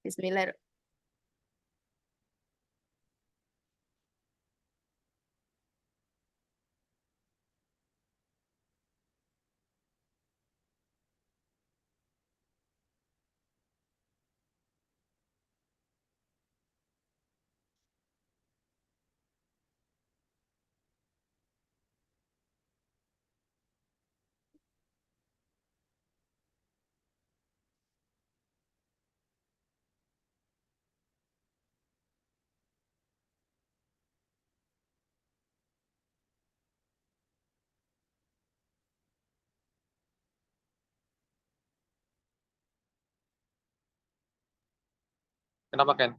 Bismillah. Kenapa, Ken?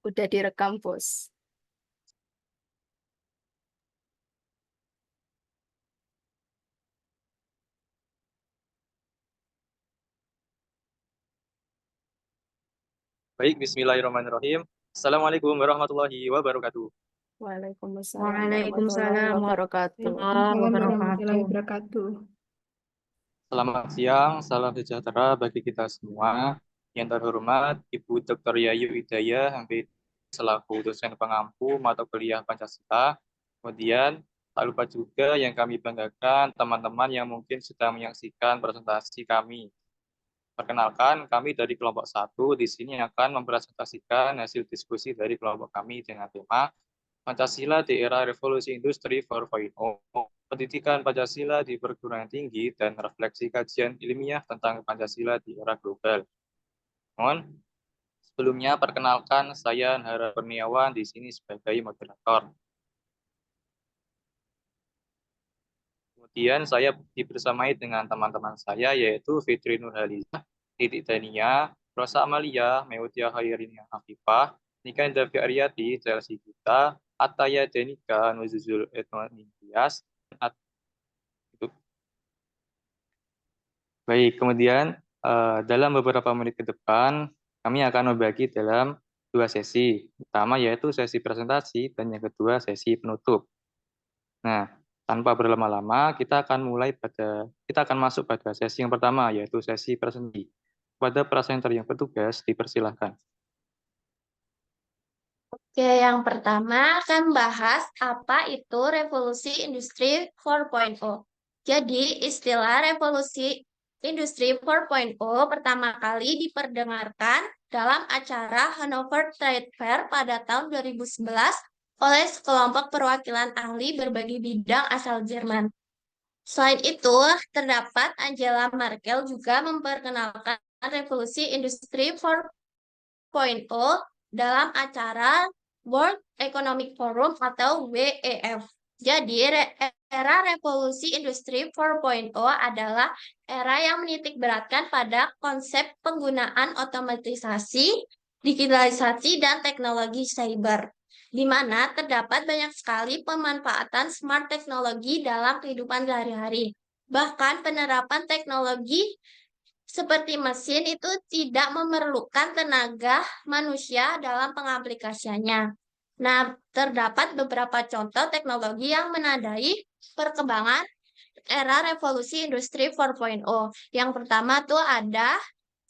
Udah direkam, Bos. Baik, bismillahirrahmanirrahim. Assalamualaikum warahmatullahi wabarakatuh. Waalaikumsalam warahmatullahi Waalaikumsalam wabarakatuh. warahmatullahi Warahmatullahi wabarakatuh. wabarakatuh. Selamat siang, salam sejahtera bagi kita semua. Yang terhormat, Ibu Dr. Yayu Hidayah, MPD, selaku dosen pengampu mata kuliah Pancasila. Kemudian, tak lupa juga yang kami banggakan teman-teman yang mungkin sedang menyaksikan presentasi kami. Perkenalkan, kami dari kelompok 1 di sini akan mempresentasikan hasil diskusi dari kelompok kami dengan tema Pancasila di era Revolusi Industri 4.0, pendidikan Pancasila di perguruan tinggi dan refleksi kajian ilmiah tentang Pancasila di era global. Mohon sebelumnya perkenalkan saya Nahara Kurniawan di sini sebagai moderator. Kemudian saya dibersamai dengan teman-teman saya yaitu Fitri Nurhaliza, Titik Dania, Rosa Amalia, Meutia Khairinnya Afifah, Nika Indafi Aryati, Chelsea Gita, Ataya Denika, Nuzuzul Etnonias. Baik, kemudian dalam beberapa menit ke depan kami akan membagi dalam 2 sesi. Pertama yaitu sesi presentasi dan yang kedua sesi penutup. Nah, tanpa berlama-lama kita akan masuk pada sesi yang pertama yaitu sesi presentasi. Kepada presenter yang bertugas dipersilahkan. Oke, yang pertama akan bahas apa itu revolusi industri 4.0. Jadi, istilah revolusi industri 4.0 pertama kali diperdengarkan dalam acara Hannover Trade Fair pada tahun 2011 oleh sekelompok perwakilan ahli berbagai bidang asal Jerman. Selain itu, terdapat Angela Merkel juga memperkenalkan revolusi industri 4.0 dalam acara World Economic Forum atau WEF. Jadi, era revolusi industri 4.0 adalah era yang menitikberatkan pada konsep penggunaan otomatisasi, digitalisasi, dan teknologi cyber, di mana terdapat banyak sekali pemanfaatan smart teknologi dalam kehidupan sehari-hari. Bahkan penerapan teknologi seperti mesin itu tidak memerlukan tenaga manusia dalam pengaplikasiannya. Nah, terdapat beberapa contoh teknologi yang menandai perkembangan era revolusi industri 4.0. Yang pertama tuh ada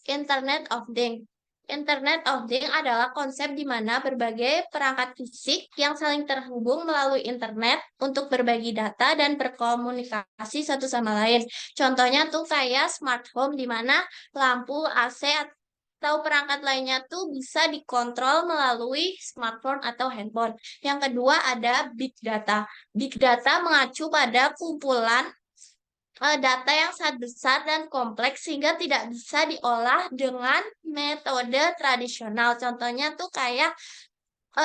Internet of Things. Internet of Things adalah konsep di mana berbagai perangkat fisik yang saling terhubung melalui internet untuk berbagi data dan berkomunikasi satu sama lain. Contohnya tuh kayak smart home di mana lampu, AC, atau perangkat lainnya tuh bisa dikontrol melalui smartphone atau handphone. Yang kedua ada Big Data. Big Data mengacu pada kumpulan data yang sangat besar dan kompleks sehingga tidak bisa diolah dengan metode tradisional. Contohnya tuh kayak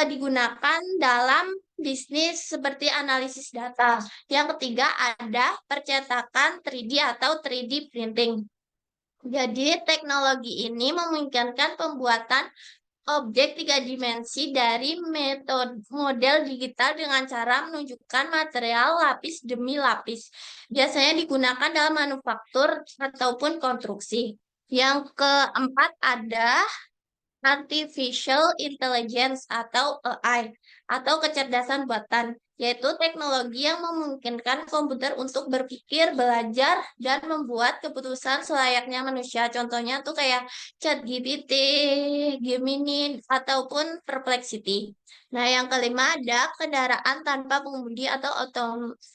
digunakan dalam bisnis seperti analisis data. Yang ketiga ada percetakan 3D atau 3D printing. Jadi teknologi ini memungkinkan pembuatan objek 3 dimensi dari model digital dengan cara menunjukkan material lapis demi lapis. Biasanya digunakan dalam manufaktur ataupun konstruksi. Yang keempat ada Artificial Intelligence atau AI atau kecerdasan buatan. yaitu teknologi yang memungkinkan komputer untuk berpikir, belajar, dan membuat keputusan selayaknya manusia. Contohnya tuh kayak ChatGPT, Gemini, ataupun Perplexity. Nah, yang kelima ada kendaraan tanpa pengemudi atau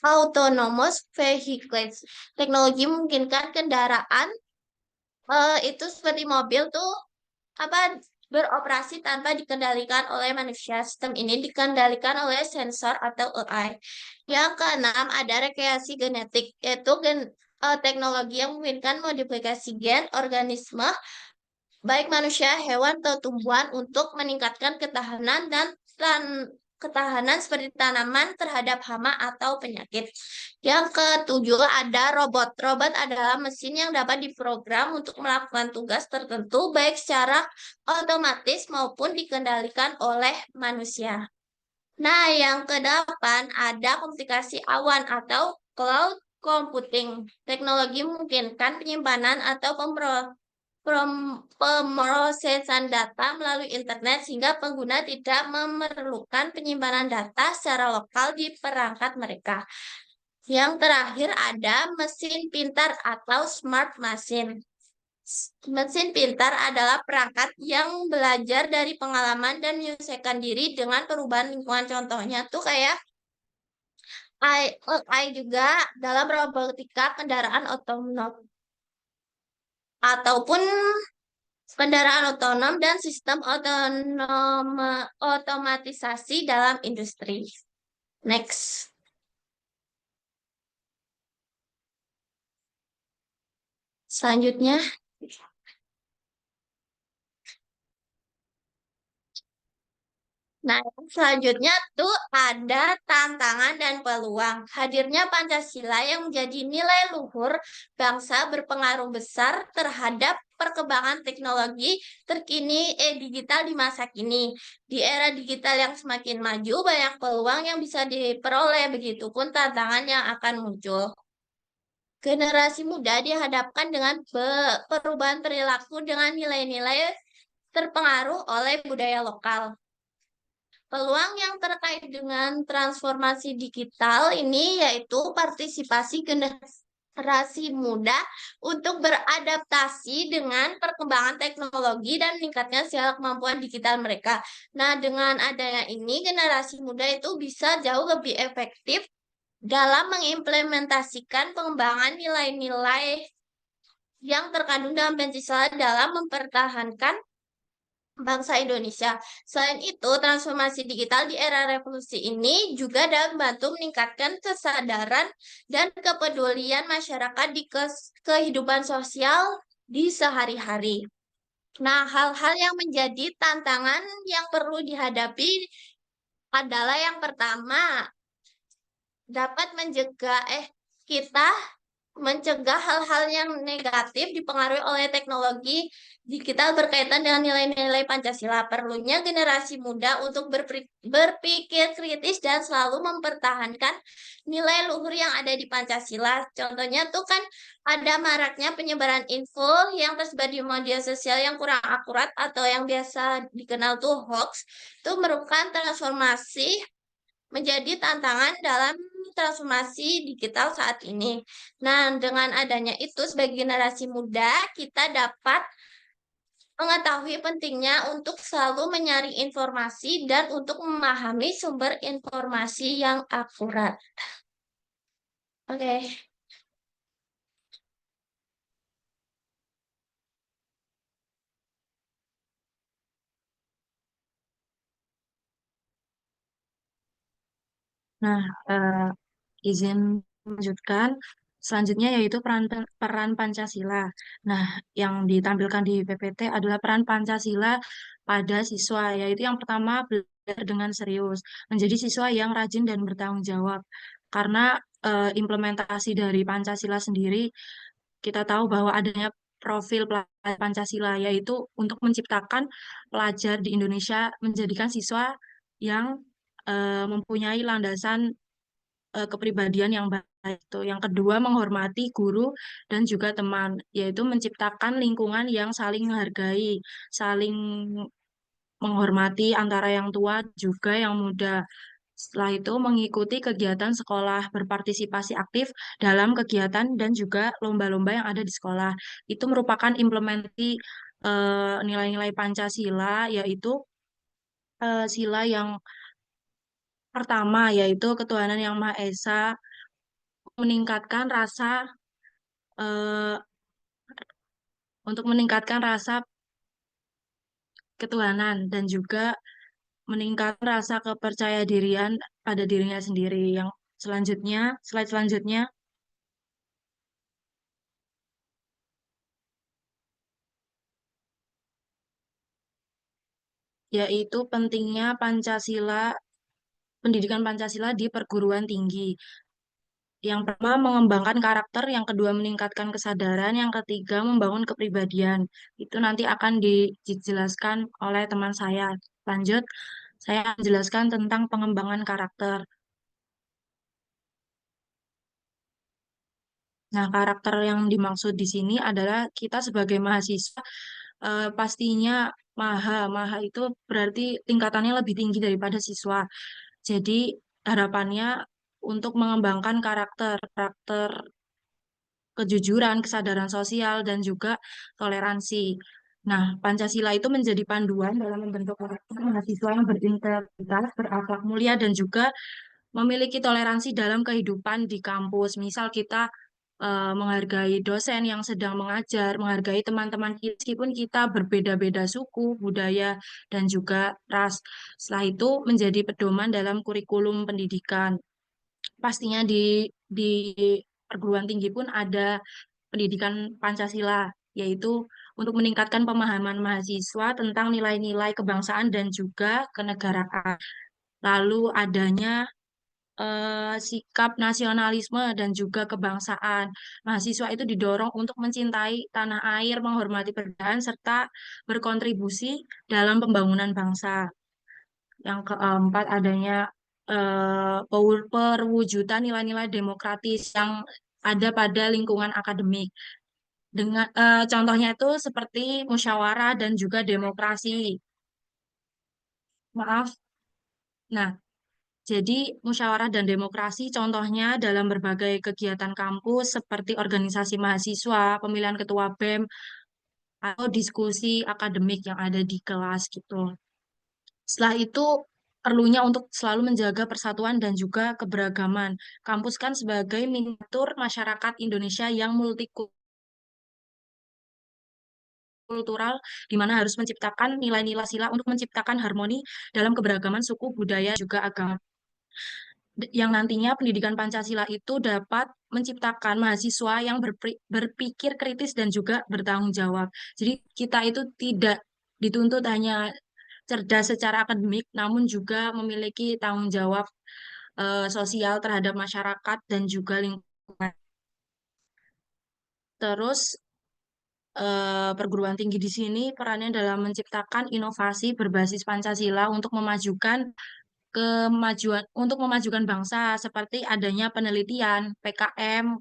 autonomous vehicles. Teknologi memungkinkan kendaraan itu seperti mobil tuh apa beroperasi tanpa dikendalikan oleh manusia. Sistem ini dikendalikan oleh sensor atau AI. Yang keenam ada rekreasi genetik, yaitu teknologi yang memungkinkan modifikasi gen organisme baik manusia, hewan, atau tumbuhan untuk meningkatkan ketahanan seperti tanaman terhadap hama atau penyakit. Yang ketujuh ada robot. Robot adalah mesin yang dapat diprogram untuk melakukan tugas tertentu baik secara otomatis maupun dikendalikan oleh manusia. Nah, yang kedelapan ada komunikasi awan atau cloud computing. Teknologi memungkinkan penyimpanan atau pemrosesan data melalui internet sehingga pengguna tidak memerlukan penyimpanan data secara lokal di perangkat mereka. Yang terakhir ada mesin pintar atau smart machine. Mesin pintar adalah perangkat yang belajar dari pengalaman dan menyesuaikan diri dengan perubahan lingkungan. Contohnya tuh kayak AI juga dalam robotika kendaraan otonom ataupun kendaraan otonom dan sistem otomatisasi dalam industri. Next. Selanjutnya, nah, selanjutnya tuh ada tantangan dan peluang. Hadirnya Pancasila yang menjadi nilai luhur bangsa berpengaruh besar terhadap perkembangan teknologi terkini digital di masa kini. Di era digital yang semakin maju, banyak peluang yang bisa diperoleh, begitupun tantangan yang akan muncul. Generasi muda dihadapkan dengan perubahan perilaku dengan nilai-nilai terpengaruh oleh budaya lokal. Peluang yang terkait dengan transformasi digital ini yaitu partisipasi generasi muda untuk beradaptasi dengan perkembangan teknologi dan meningkatnya segala kemampuan digital mereka. Nah, dengan adanya ini generasi muda itu bisa jauh lebih efektif dalam mengimplementasikan pengembangan nilai-nilai yang terkandung dalam Pancasila dalam mempertahankan bangsa Indonesia. Selain itu, transformasi digital di era revolusi ini juga dapat membantu meningkatkan kesadaran dan kepedulian masyarakat di kehidupan sosial di sehari-hari. Nah, hal-hal yang menjadi tantangan yang perlu dihadapi adalah yang pertama, dapat kita mencegah hal-hal yang negatif dipengaruhi oleh teknologi digital berkaitan dengan nilai-nilai Pancasila. Perlunya generasi muda untuk berpikir kritis dan selalu mempertahankan nilai luhur yang ada di Pancasila. Contohnya tuh kan ada maraknya penyebaran info yang tersebar di media sosial yang kurang akurat atau yang biasa dikenal tuh hoax. Itu merupakan transformasi menjadi tantangan dalam transformasi digital saat ini. Nah, dengan adanya itu sebagai generasi muda, kita dapat mengetahui pentingnya untuk selalu menyaring informasi dan untuk memahami sumber informasi yang akurat. Oke. Nah, izin melanjutkan. Selanjutnya yaitu peran Pancasila. Nah, yang ditampilkan di PPT adalah peran Pancasila pada siswa, yaitu yang pertama belajar dengan serius, menjadi siswa yang rajin dan bertanggung jawab. Karena implementasi dari Pancasila sendiri, kita tahu bahwa adanya profil pelajar Pancasila, yaitu untuk menciptakan pelajar di Indonesia menjadikan siswa yang mempunyai landasan kepribadian yang baik. Itu. Yang kedua, menghormati guru dan juga teman, yaitu menciptakan lingkungan yang saling menghargai, saling menghormati antara yang tua juga yang muda. Setelah itu mengikuti kegiatan sekolah, berpartisipasi aktif dalam kegiatan dan juga lomba-lomba yang ada di sekolah. Itu merupakan implementasi nilai-nilai Pancasila, yaitu sila yang pertama, yaitu ketuhanan yang Maha Esa, meningkatkan rasa eh, untuk meningkatkan rasa ketuhanan dan juga meningkatkan rasa kepercayaan pada dirinya sendiri. Yang selanjutnya, slide selanjutnya, yaitu pentingnya Pancasila, pendidikan Pancasila di perguruan tinggi. Yang pertama, mengembangkan karakter, yang kedua, meningkatkan kesadaran, yang ketiga, membangun kepribadian. Itu nanti akan dijelaskan oleh teman saya. Lanjut, saya akan menjelaskan tentang pengembangan karakter. Nah, karakter yang dimaksud di sini adalah kita sebagai mahasiswa pastinya maha itu berarti tingkatannya lebih tinggi daripada siswa. Jadi harapannya untuk mengembangkan karakter kejujuran, kesadaran sosial, dan juga toleransi. Nah, Pancasila itu menjadi panduan dalam membentuk karakter mahasiswa yang berintegritas, berakhlak mulia, dan juga memiliki toleransi dalam kehidupan di kampus. Misal kita menghargai dosen yang sedang mengajar, menghargai teman-teman kita, meskipun kita berbeda-beda suku, budaya, dan juga ras. Setelah itu menjadi pedoman dalam kurikulum pendidikan. Pastinya di perguruan tinggi pun ada pendidikan Pancasila, yaitu untuk meningkatkan pemahaman mahasiswa tentang nilai-nilai kebangsaan dan juga kenegaraan. Lalu adanya sikap nasionalisme dan juga kebangsaan. Mahasiswa itu didorong untuk mencintai tanah air, menghormati perbedaan, serta berkontribusi dalam pembangunan bangsa. Yang keempat, adanya perwujudan nilai-nilai demokratis yang ada pada lingkungan akademik. Dengan contohnya itu seperti musyawarah dan juga demokrasi. Maaf. Nah, jadi musyawarah dan demokrasi contohnya dalam berbagai kegiatan kampus seperti organisasi mahasiswa, pemilihan ketua BEM, atau diskusi akademik yang ada di kelas gitu. Setelah itu perlunya untuk selalu menjaga persatuan dan juga keberagaman. Kampus kan sebagai miniatur masyarakat Indonesia yang multikultural, di mana harus menciptakan nilai-nilai sila untuk menciptakan harmoni dalam keberagaman suku, budaya, juga agama. Yang nantinya pendidikan Pancasila itu dapat menciptakan mahasiswa yang berpikir kritis dan juga bertanggung jawab. Jadi kita itu tidak dituntut hanya cerdas secara akademik, namun juga memiliki tanggung jawab sosial terhadap masyarakat dan juga lingkungan. Terus perguruan tinggi di sini perannya dalam menciptakan inovasi berbasis Pancasila untuk memajukan bangsa seperti adanya penelitian, PKM,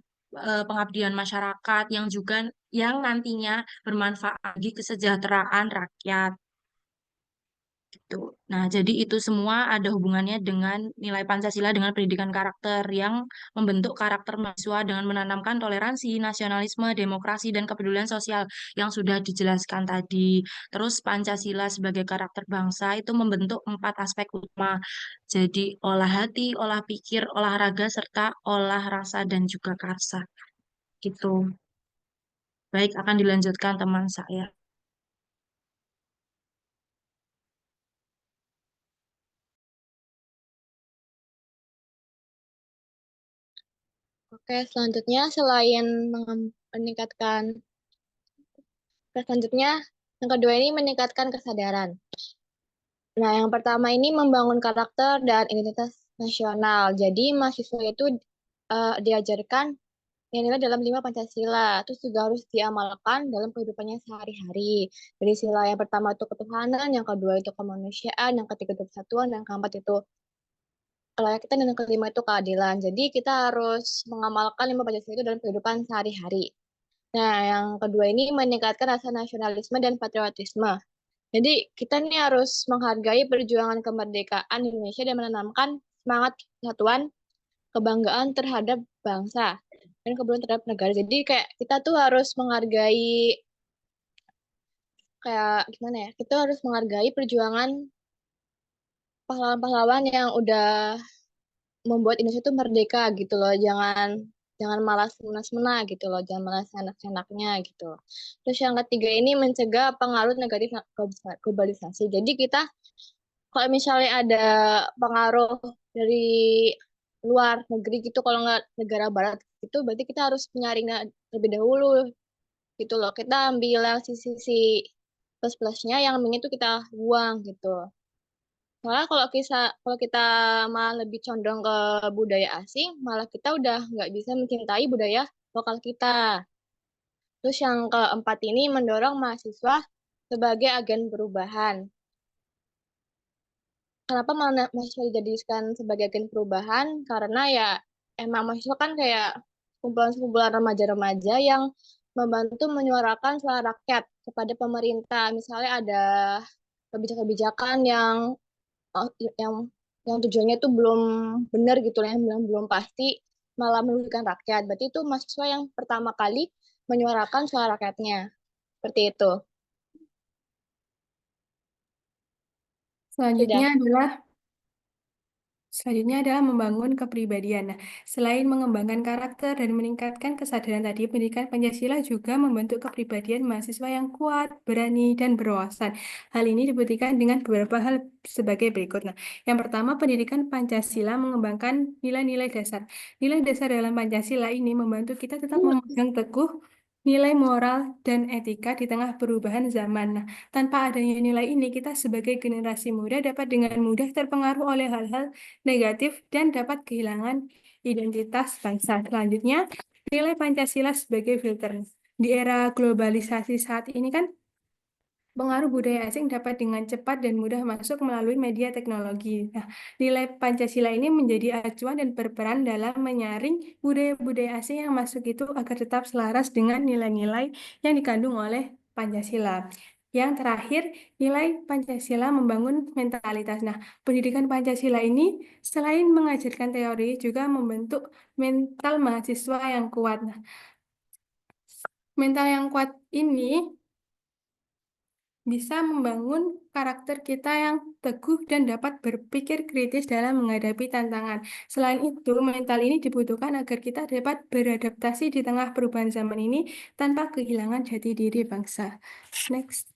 pengabdian masyarakat yang nantinya bermanfaat bagi kesejahteraan rakyat. Gitu. Nah, jadi itu semua ada hubungannya dengan nilai Pancasila dengan pendidikan karakter yang membentuk karakter mahasiswa dengan menanamkan toleransi, nasionalisme, demokrasi, dan kepedulian sosial yang sudah dijelaskan tadi. Terus Pancasila sebagai karakter bangsa itu membentuk 4 aspek utama. Jadi olah hati, olah pikir, olahraga, serta olah rasa dan juga karsa. Gitu. Baik, akan dilanjutkan teman saya. Oke, selanjutnya selain meningkatkan, selanjutnya yang kedua ini meningkatkan kesadaran. Nah, yang pertama ini membangun karakter dan identitas nasional. Jadi mahasiswa itu diajarkan nilai dalam 5 Pancasila, terus juga harus diamalkan dalam kehidupannya sehari-hari. Jadi sila yang pertama itu ketuhanan, yang kedua itu kemanusiaan, yang ketiga itu persatuan, dan keempat itu kelayakan, dan yang kelima itu keadilan. Jadi kita harus mengamalkan 5 Pancasila itu dalam kehidupan sehari-hari. Nah, yang kedua ini meningkatkan rasa nasionalisme dan patriotisme. Jadi kita nih harus menghargai perjuangan kemerdekaan Indonesia dan menanamkan semangat kesatuan, kebanggaan terhadap bangsa, dan kebebasan terhadap negara. Jadi kayak kita tuh harus menghargai, kayak gimana ya, kita harus menghargai perjuangan pahlawan-pahlawan yang udah membuat Indonesia itu merdeka gitu loh. Jangan malas menas-mena gitu loh, jangan malas enak-enaknya gitu. Terus yang ketiga ini mencegah pengaruh negatif globalisasi. Jadi kita kalau misalnya ada pengaruh dari luar negeri gitu, kalau nggak negara barat itu berarti kita harus menyaringnya terlebih dahulu gitu loh. Kita ambil yang sisi-sisi plus-plusnya, yang minusnya itu kita buang gitu. Soalnya kalau kita malah lebih condong ke budaya asing, malah kita udah nggak bisa mencintai budaya lokal kita. Terus yang keempat ini mendorong mahasiswa sebagai agen perubahan. Kenapa mahasiswa dijadikan sebagai agen perubahan? Karena ya emang mahasiswa kan kayak kumpulan-kumpulan remaja-remaja yang membantu menyuarakan suara rakyat kepada pemerintah. Misalnya ada kebijakan-kebijakan oh, yang tujuannya itu belum benar gitu lah, yang belum pasti, malah merugikan rakyat. Berarti itu mahasiswa yang pertama kali menyuarakan suara rakyatnya. Seperti itu. Selanjutnya Sudah. adalah Selanjutnya adalah membangun kepribadian. Nah, selain mengembangkan karakter dan meningkatkan kesadaran tadi, pendidikan Pancasila juga membentuk kepribadian mahasiswa yang kuat, berani, dan berwawasan. Hal ini dibuktikan dengan beberapa hal sebagai berikut. Nah, yang pertama, pendidikan Pancasila mengembangkan nilai-nilai dasar. Nilai dasar dalam Pancasila ini membantu kita tetap memegang teguh nilai moral dan etika di tengah perubahan zaman. Nah, tanpa adanya nilai ini, kita sebagai generasi muda dapat dengan mudah terpengaruh oleh hal-hal negatif dan dapat kehilangan identitas bangsa. Selanjutnya, nilai Pancasila sebagai filter. Di era globalisasi saat ini kan pengaruh budaya asing dapat dengan cepat dan mudah masuk melalui media teknologi. Nah, nilai Pancasila ini menjadi acuan dan berperan dalam menyaring budaya-budaya asing yang masuk itu agar tetap selaras dengan nilai-nilai yang dikandung oleh Pancasila. Yang terakhir, nilai Pancasila membangun mentalitas. Nah, pendidikan Pancasila ini selain mengajarkan teori juga membentuk mental mahasiswa yang kuat. Nah, mental yang kuat ini bisa membangun karakter kita yang teguh dan dapat berpikir kritis dalam menghadapi tantangan. Selain itu, mental ini dibutuhkan agar kita dapat beradaptasi di tengah perubahan zaman ini tanpa kehilangan jati diri bangsa. Next.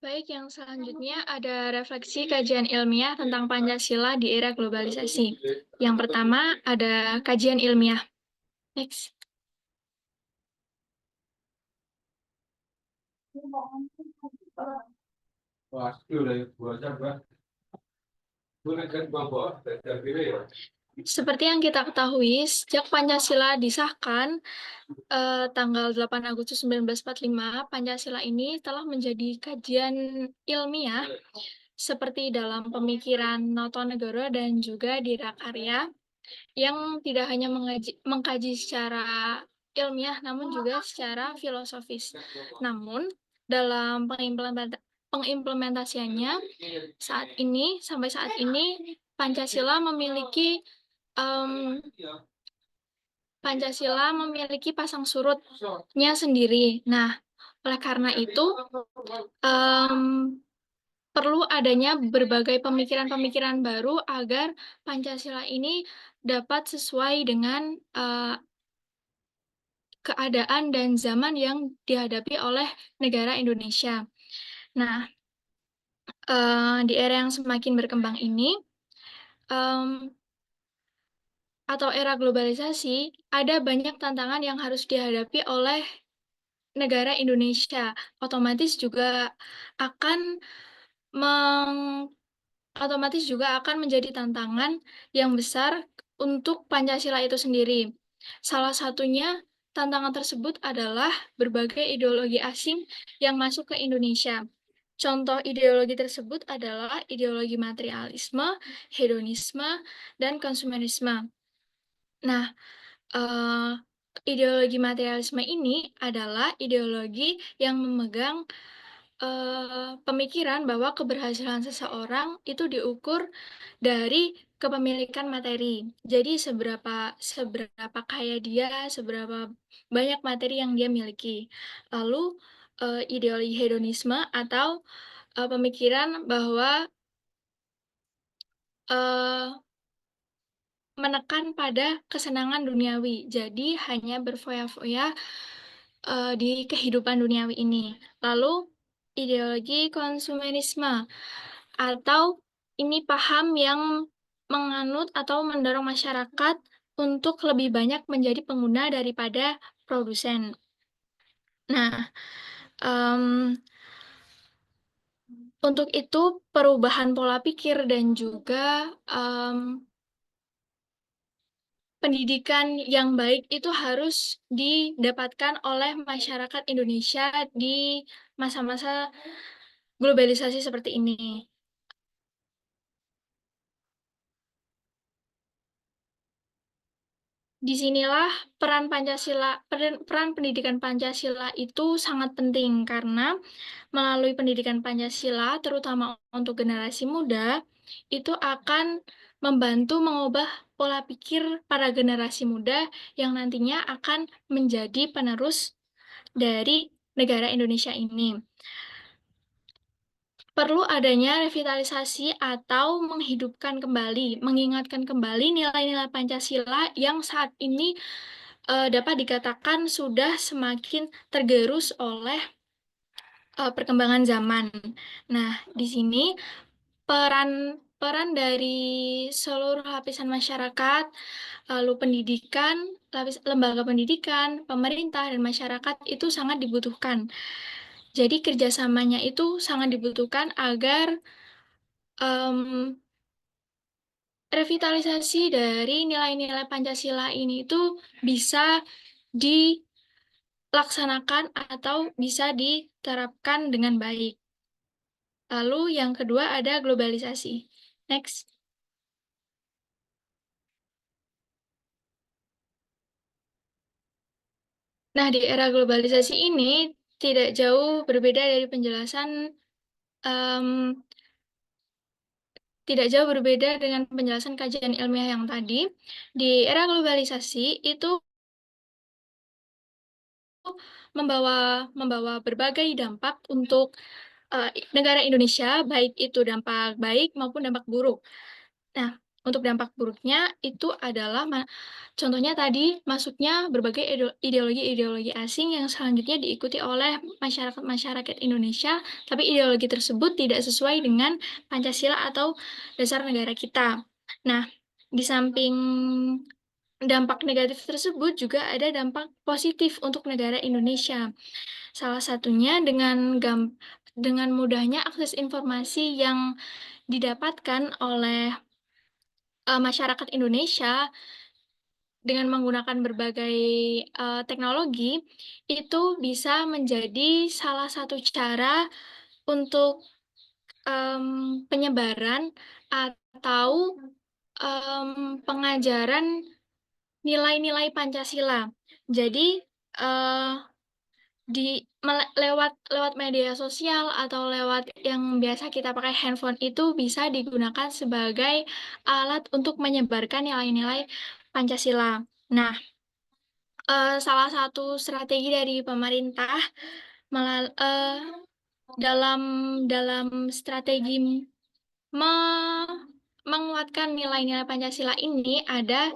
Baik, yang selanjutnya ada refleksi kajian ilmiah tentang Pancasila di era globalisasi. Yang pertama ada kajian ilmiah. Next. Seperti yang kita ketahui, sejak Pancasila disahkan tanggal 8 Agustus 1945, Pancasila ini telah menjadi kajian ilmiah seperti dalam pemikiran Notonegoro dan juga Dirakarya yang tidak hanya mengkaji secara ilmiah namun juga secara filosofis. Namun dalam pengimplementasiannya sampai saat ini Pancasila memiliki pasang surutnya sendiri. Nah, oleh karena itu perlu adanya berbagai pemikiran-pemikiran baru agar Pancasila ini dapat sesuai dengan keadaan dan zaman yang dihadapi oleh negara Indonesia. Nah, di era yang semakin berkembang ini, atau era globalisasi, ada banyak tantangan yang harus dihadapi oleh negara Indonesia. Otomatis juga akan menjadi tantangan yang besar untuk Pancasila itu sendiri. Salah satunya tantangan tersebut adalah berbagai ideologi asing yang masuk ke Indonesia. Contoh ideologi tersebut adalah ideologi materialisme, hedonisme, dan konsumerisme. Nah, ideologi materialisme ini adalah ideologi yang memegang pemikiran bahwa keberhasilan seseorang itu diukur dari kepemilikan materi. Jadi seberapa kaya dia, seberapa banyak materi yang dia miliki. Lalu ideologi hedonisme atau pemikiran bahwa menekan pada kesenangan duniawi. Jadi hanya berfoya-foya di kehidupan duniawi ini. Lalu ideologi konsumerisme atau ini paham yang menganut atau mendorong masyarakat untuk lebih banyak menjadi pengguna daripada produsen. Nah, untuk itu perubahan pola pikir dan juga pendidikan yang baik itu harus didapatkan oleh masyarakat Indonesia di masa-masa globalisasi seperti ini. Disinilah peran pendidikan Pancasila itu sangat penting karena melalui pendidikan Pancasila, terutama untuk generasi muda, itu akan membantu mengubah pola pikir para generasi muda yang nantinya akan menjadi penerus dari negara Indonesia ini. Perlu adanya revitalisasi atau menghidupkan kembali, mengingatkan kembali nilai-nilai Pancasila yang saat ini dapat dikatakan sudah semakin tergerus oleh perkembangan zaman. Nah, di sini peran dari seluruh lapisan masyarakat, lalu pendidikan, lembaga pendidikan, pemerintah, dan masyarakat itu sangat dibutuhkan. Jadi kerjasamanya itu sangat dibutuhkan agar revitalisasi dari nilai-nilai Pancasila ini itu bisa dilaksanakan atau bisa diterapkan dengan baik. Lalu yang kedua ada globalisasi. Next. Nah, di era globalisasi ini tidak jauh berbeda dari tidak jauh berbeda dengan penjelasan kajian ilmiah yang tadi. Di era globalisasi itu membawa berbagai dampak untuk negara Indonesia, baik itu dampak baik maupun dampak buruk. Nah, untuk dampak buruknya itu adalah contohnya tadi masuknya berbagai ideologi-ideologi asing yang selanjutnya diikuti oleh masyarakat Indonesia, tapi ideologi tersebut tidak sesuai dengan Pancasila atau dasar negara kita. Nah, di samping dampak negatif tersebut juga ada dampak positif untuk negara Indonesia. Salah satunya dengan mudahnya akses informasi yang didapatkan oleh masyarakat Indonesia dengan menggunakan berbagai teknologi, itu bisa menjadi salah satu cara untuk penyebaran atau pengajaran nilai-nilai Pancasila. Jadi lewat media sosial atau lewat yang biasa kita pakai handphone itu bisa digunakan sebagai alat untuk menyebarkan nilai-nilai Pancasila. Nah, salah satu strategi dari pemerintah dalam strategi menguatkan nilai-nilai Pancasila ini ada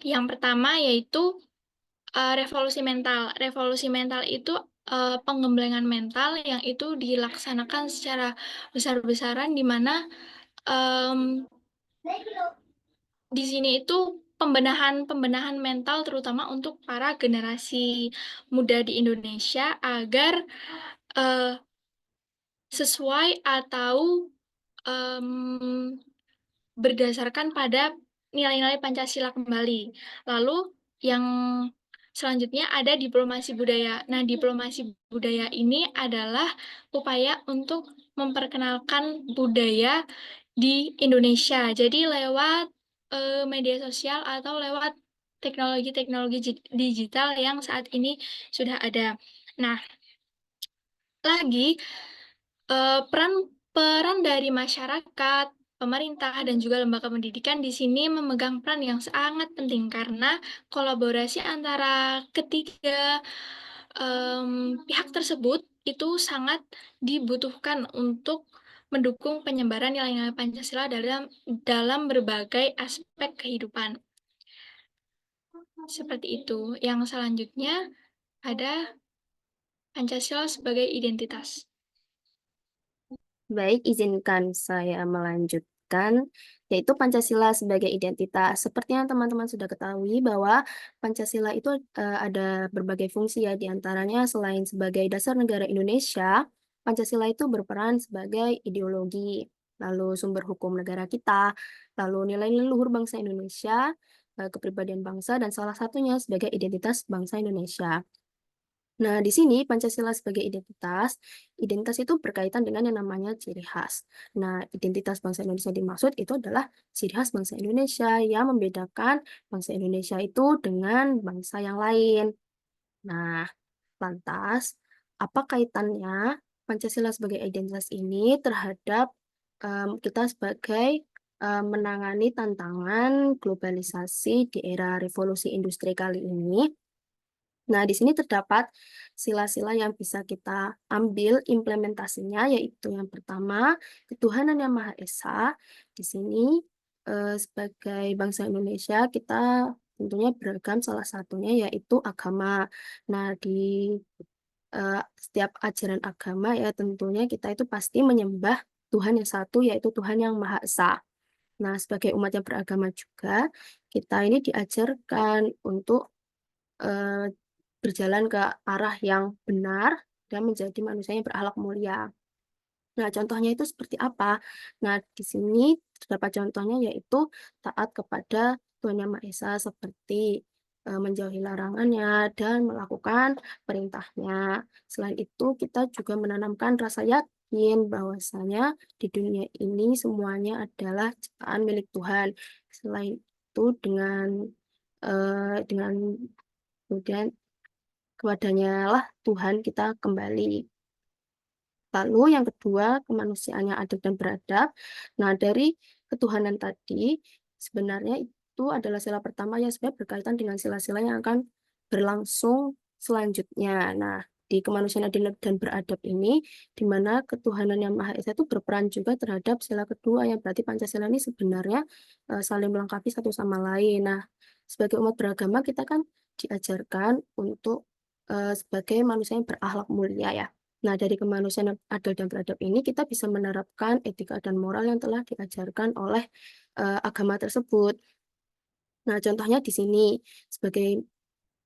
yang pertama yaitu revolusi mental. Revolusi mental itu penggemblengan mental yang itu dilaksanakan secara besar-besaran di mana di sini itu pembenahan mental terutama untuk para generasi muda di Indonesia agar sesuai atau berdasarkan pada nilai-nilai Pancasila kembali. Lalu yang Selanjutnya ada diplomasi budaya. Nah, diplomasi budaya ini adalah upaya untuk memperkenalkan budaya di Indonesia. Jadi lewat media sosial atau lewat teknologi-teknologi digital yang saat ini sudah ada. Nah, lagi peran dari masyarakat, pemerintah, dan juga lembaga pendidikan di sini memegang peran yang sangat penting karena kolaborasi antara ketiga pihak tersebut itu sangat dibutuhkan untuk mendukung penyebaran nilai-nilai Pancasila dalam berbagai aspek kehidupan. Seperti itu. Yang selanjutnya ada Pancasila sebagai identitas. Baik, izinkan saya melanjutkan, yaitu Pancasila sebagai identitas. Seperti yang teman-teman sudah ketahui bahwa Pancasila itu ada berbagai fungsi ya, diantaranya selain sebagai dasar negara Indonesia, Pancasila itu berperan sebagai ideologi, lalu sumber hukum negara kita, lalu nilai-nilai luhur bangsa Indonesia, kepribadian bangsa, dan salah satunya sebagai identitas bangsa Indonesia. Nah, di sini Pancasila sebagai identitas itu berkaitan dengan yang namanya ciri khas. Nah, identitas bangsa Indonesia dimaksud itu adalah ciri khas bangsa Indonesia yang membedakan bangsa Indonesia itu dengan bangsa yang lain. Nah, lantas, apa kaitannya Pancasila sebagai identitas ini terhadap kita sebagai menangani tantangan globalisasi di era revolusi industri kali ini? Nah, di sini terdapat sila-sila yang bisa kita ambil implementasinya, yaitu yang pertama, ketuhanan yang Maha Esa. Di sini, sebagai bangsa Indonesia, kita tentunya beragam, salah satunya yaitu agama. Nah, di setiap ajaran agama, ya tentunya kita itu pasti menyembah Tuhan yang satu, yaitu Tuhan yang Maha Esa. Nah, sebagai umat yang beragama juga, kita ini diajarkan untuk berjalan ke arah yang benar dan menjadi manusia yang berakhlak mulia. Nah, contohnya itu seperti apa? Nah, di sini terdapat contohnya yaitu taat kepada Tuhan Yang Maha Esa seperti menjauhi larangannya dan melakukan perintahnya. Selain itu, kita juga menanamkan rasa yakin bahwasanya di dunia ini semuanya adalah ciptaan milik Tuhan. Selain itu, dengan kemudian kepadanya lah Tuhan kita kembali. Lalu yang kedua, kemanusiaan yang adil dan beradab. Nah, dari ketuhanan tadi, sebenarnya itu adalah sila pertama yang sebenarnya berkaitan dengan sila-sila yang akan berlangsung selanjutnya. Nah, di kemanusiaan adil dan beradab ini, di mana ketuhanan yang Maha Esa itu berperan juga terhadap sila kedua, yang berarti Pancasila ini sebenarnya saling melengkapi satu sama lain. Nah, sebagai umat beragama, kita kan diajarkan untuk sebagai manusia yang berakhlak mulia ya. Nah, dari kemanusiaan yang adil dan beradab ini, kita bisa menerapkan etika dan moral yang telah diajarkan oleh agama tersebut. Nah, contohnya di sini, sebagai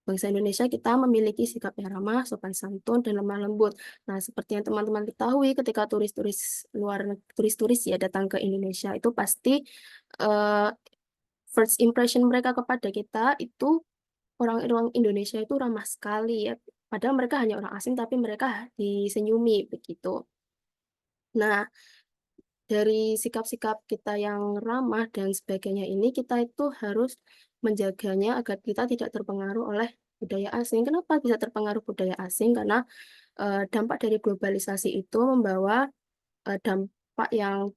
bangsa Indonesia, kita memiliki sikap yang ramah, sopan santun, dan lemah lembut. Nah, seperti yang teman-teman ketahui, ketika turis-turis ya datang ke Indonesia, itu pasti first impression mereka kepada kita itu orang-orang Indonesia itu ramah sekali ya. Padahal mereka hanya orang asing, tapi mereka disenyumi begitu. Nah, dari sikap-sikap kita yang ramah dan sebagainya ini, kita itu harus menjaganya agar kita tidak terpengaruh oleh budaya asing. Kenapa bisa terpengaruh budaya asing? Karena dampak dari globalisasi itu membawa dampak yang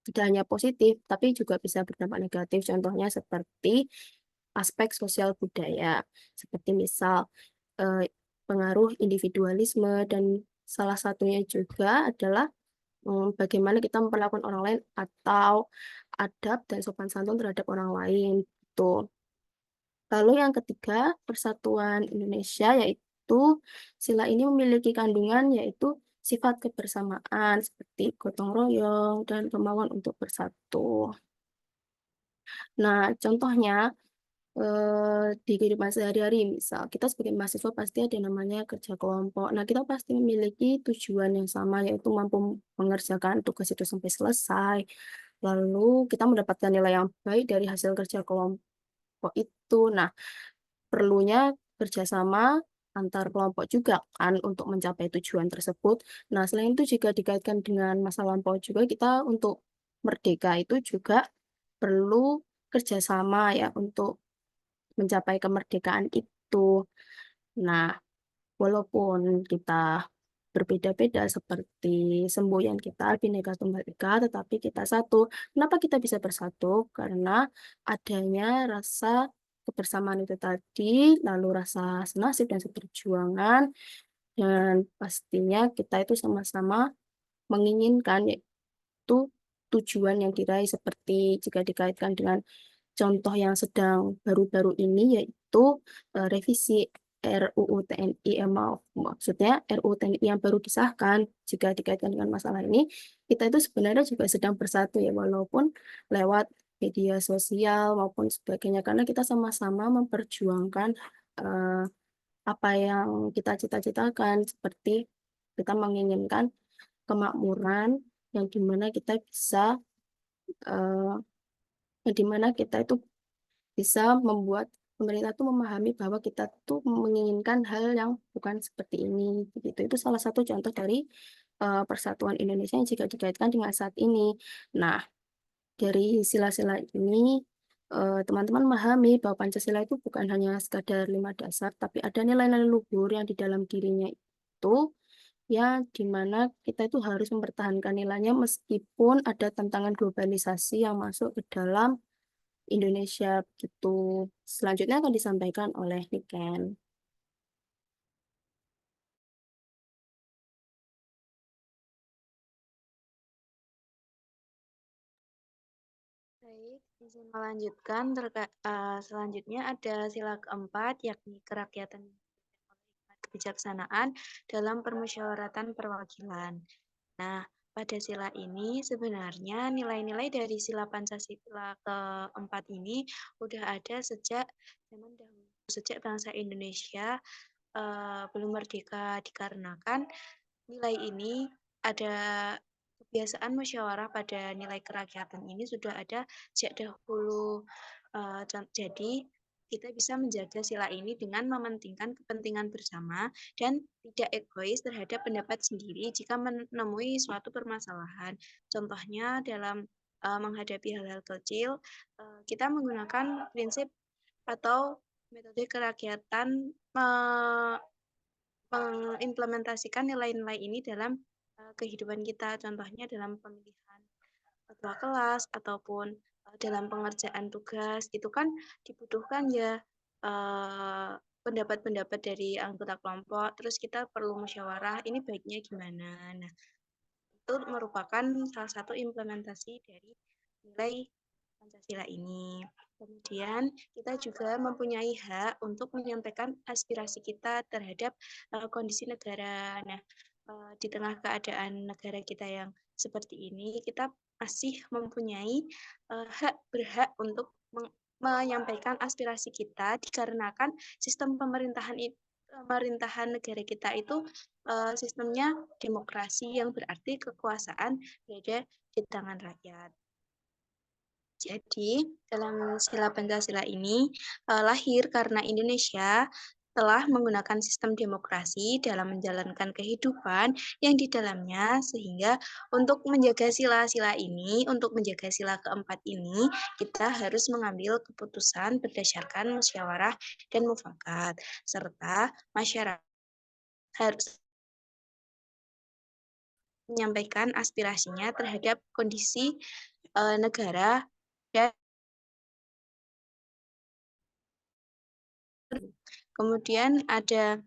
tidak hanya positif, tapi juga bisa berdampak negatif. Contohnya seperti aspek sosial budaya, seperti misal pengaruh individualisme, dan salah satunya juga adalah bagaimana kita memperlakukan orang lain atau adab dan sopan santun terhadap orang lain. Tuh. Lalu yang ketiga, persatuan Indonesia, yaitu sila ini memiliki kandungan yaitu sifat kebersamaan seperti gotong royong dan kemauan untuk bersatu. Nah, contohnya di kehidupan sehari-hari, misal kita sebagai mahasiswa pasti ada namanya kerja kelompok. Nah, kita pasti memiliki tujuan yang sama, yaitu mampu mengerjakan tugas itu sampai selesai. Lalu kita mendapatkan nilai yang baik dari hasil kerja kelompok itu. Nah, perlunya kerjasama antar kelompok juga kan untuk mencapai tujuan tersebut. Nah, selain itu jika dikaitkan dengan masa lampau juga kita untuk merdeka itu juga perlu kerjasama ya untuk mencapai kemerdekaan itu. Nah, walaupun kita berbeda-beda seperti semboyan kita Bhinneka Tunggal Ika, tetapi kita satu. Kenapa kita bisa bersatu? Karena adanya rasa kebersamaan itu tadi, lalu rasa senasib dan seperjuangan, dan pastinya kita itu sama-sama menginginkan yaitu tujuan yang diraih seperti jika dikaitkan dengan contoh yang sedang baru-baru ini yaitu revisi RUU TNI, maksudnya RUU TNI yang baru disahkan. Jika dikaitkan dengan masalah ini, kita itu sebenarnya juga sedang bersatu ya, walaupun lewat media sosial maupun sebagainya, karena kita sama-sama memperjuangkan eh, apa yang kita cita-citakan, seperti kita menginginkan kemakmuran yang dimana kita bisa eh, yang dimana kita itu bisa membuat pemerintah tuh memahami bahwa kita tuh menginginkan hal yang bukan seperti ini begitu. Itu salah satu contoh dari persatuan Indonesia yang jika dikaitkan dengan saat ini. Nah, dari sila-sila ini teman-teman memahami bahwa Pancasila itu bukan hanya sekadar 5 dasar, tapi ada nilai-nilai luhur yang di dalam dirinya itu ya dimana kita itu harus mempertahankan nilainya meskipun ada tantangan globalisasi yang masuk ke dalam Indonesia begitu. Selanjutnya akan disampaikan oleh Niken. Baik, izin melanjutkan. Selanjutnya ada sila keempat, yakni kerakyatan kebijaksanaan dalam permusyawaratan perwakilan. Nah, pada sila ini sebenarnya nilai-nilai dari sila Pancasila keempat ini udah ada sejak zaman dahulu, sejak bangsa Indonesia belum merdeka, dikarenakan nilai ini ada kebiasaan musyawarah pada nilai kerakyatan ini sudah ada sejak dahulu. Jadi kita bisa menjaga sila ini dengan mementingkan kepentingan bersama dan tidak egois terhadap pendapat sendiri jika menemui suatu permasalahan. Contohnya dalam menghadapi hal-hal kecil, kita menggunakan prinsip atau metode kerakyatan mengimplementasikan nilai-nilai ini dalam kehidupan kita. Contohnya dalam pemilihan ketua kelas ataupun dalam pengerjaan tugas, itu kan dibutuhkan ya pendapat-pendapat dari anggota kelompok, terus kita perlu musyawarah, ini baiknya gimana. Nah, itu merupakan salah satu implementasi dari nilai Pancasila ini. Kemudian kita juga mempunyai hak untuk menyampaikan aspirasi kita terhadap kondisi negara. Nah, di tengah keadaan negara kita yang seperti ini, kita masih mempunyai berhak untuk menyampaikan aspirasi kita dikarenakan sistem pemerintahan negara kita itu sistemnya demokrasi yang berarti kekuasaan berada di tangan rakyat. Jadi, dalam sila Pancasila ini lahir karena Indonesia telah menggunakan sistem demokrasi dalam menjalankan kehidupan yang di dalamnya, sehingga untuk menjaga sila-sila ini, untuk menjaga sila keempat ini, kita harus mengambil keputusan berdasarkan musyawarah dan mufakat, serta masyarakat harus menyampaikan aspirasinya terhadap kondisi negara dan kemudian ada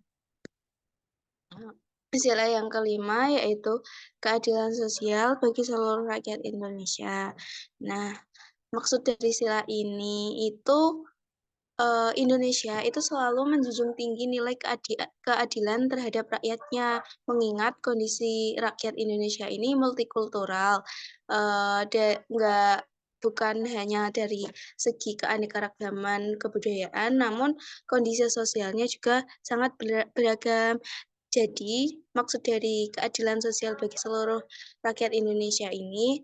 sila yang kelima, yaitu keadilan sosial bagi seluruh rakyat Indonesia. Nah, maksud dari sila ini itu Indonesia itu selalu menjunjung tinggi nilai keadilan terhadap rakyatnya, mengingat kondisi rakyat Indonesia ini multikultural, bukan hanya dari segi keanekaragaman kebudayaan, namun kondisi sosialnya juga sangat beragam. Jadi, maksud dari keadilan sosial bagi seluruh rakyat Indonesia ini,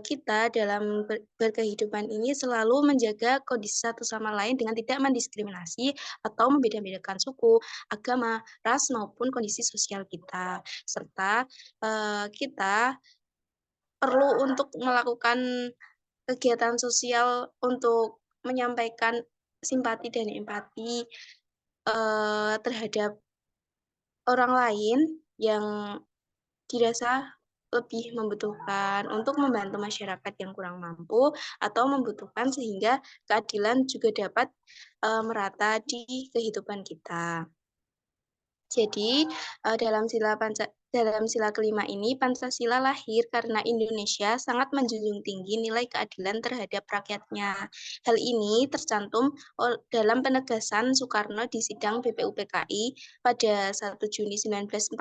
kita dalam berkehidupan ini selalu menjaga kondisi satu sama lain dengan tidak mendiskriminasi atau membeda-bedakan suku, agama, ras, maupun kondisi sosial kita. Serta kita perlu untuk melakukan kegiatan sosial untuk menyampaikan simpati dan empati terhadap orang lain yang dirasa lebih membutuhkan untuk membantu masyarakat yang kurang mampu atau membutuhkan sehingga keadilan juga dapat merata di kehidupan kita. Jadi, dalam sila kelima ini, Pancasila lahir karena Indonesia sangat menjunjung tinggi nilai keadilan terhadap rakyatnya. Hal ini tercantum dalam penegasan Soekarno di sidang BPUPKI pada 1 Juni 1945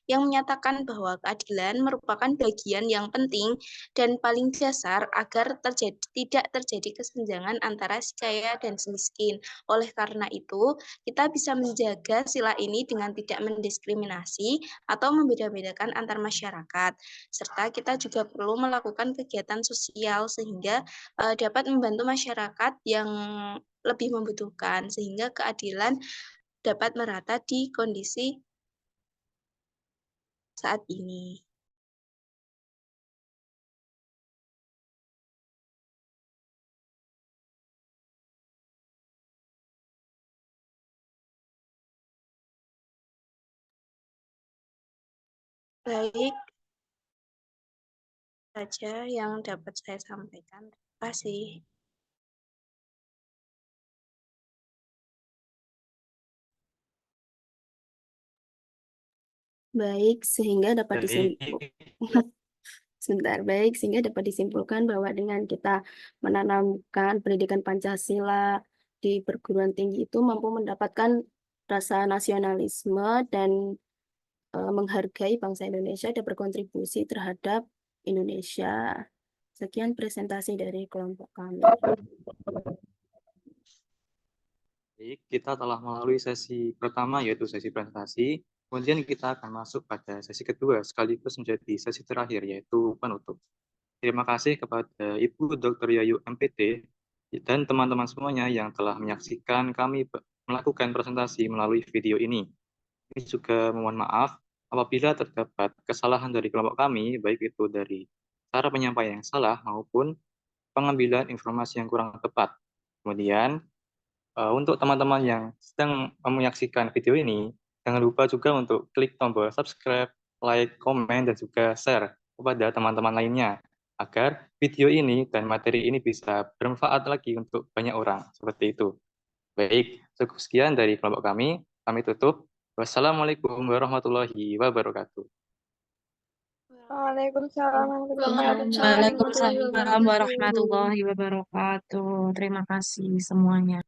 yang menyatakan bahwa keadilan merupakan bagian yang penting dan paling dasar agar tidak terjadi kesenjangan antara si kaya dan si miskin. Oleh karena itu, kita bisa menjaga sila ini dengan tidak mendiskriminasi atau membeda-bedakan antar masyarakat. Serta kita juga perlu melakukan kegiatan sosial sehingga dapat membantu masyarakat yang lebih membutuhkan sehingga keadilan dapat merata di kondisi saat ini. Baik, saja yang dapat saya sampaikan. Terima kasih. Baik, sehingga dapat Baik, disimpulkan bahwa dengan kita menanamkan pendidikan Pancasila di perguruan tinggi itu mampu mendapatkan rasa nasionalisme dan menghargai bangsa Indonesia dan berkontribusi terhadap Indonesia. Sekian presentasi dari kelompok kami. baik, kita telah melalui sesi pertama yaitu sesi presentasi. Kemudian kita akan masuk pada sesi kedua sekaligus menjadi sesi terakhir yaitu penutup. Terima kasih kepada Ibu Dr. Yayu MPT dan teman-teman semuanya yang telah menyaksikan kami melakukan presentasi melalui video ini. Ini juga mohon maaf apabila terdapat kesalahan dari kelompok kami, baik itu dari cara penyampaian yang salah maupun pengambilan informasi yang kurang tepat. Kemudian, untuk teman-teman yang sedang menyaksikan video ini, jangan lupa juga untuk klik tombol subscribe, like, komen, dan juga share kepada teman-teman lainnya, agar video ini dan materi ini bisa bermanfaat lagi untuk banyak orang, seperti itu. Baik, cukup sekian dari kelompok kami tutup. Wassalamualaikum warahmatullahi wabarakatuh. Waalaikumsalam Waalaikumsalam warahmatullahi Waalaikumsalam wabarakatuh. warahmatullahi wabarakatuh. Terima kasih semuanya.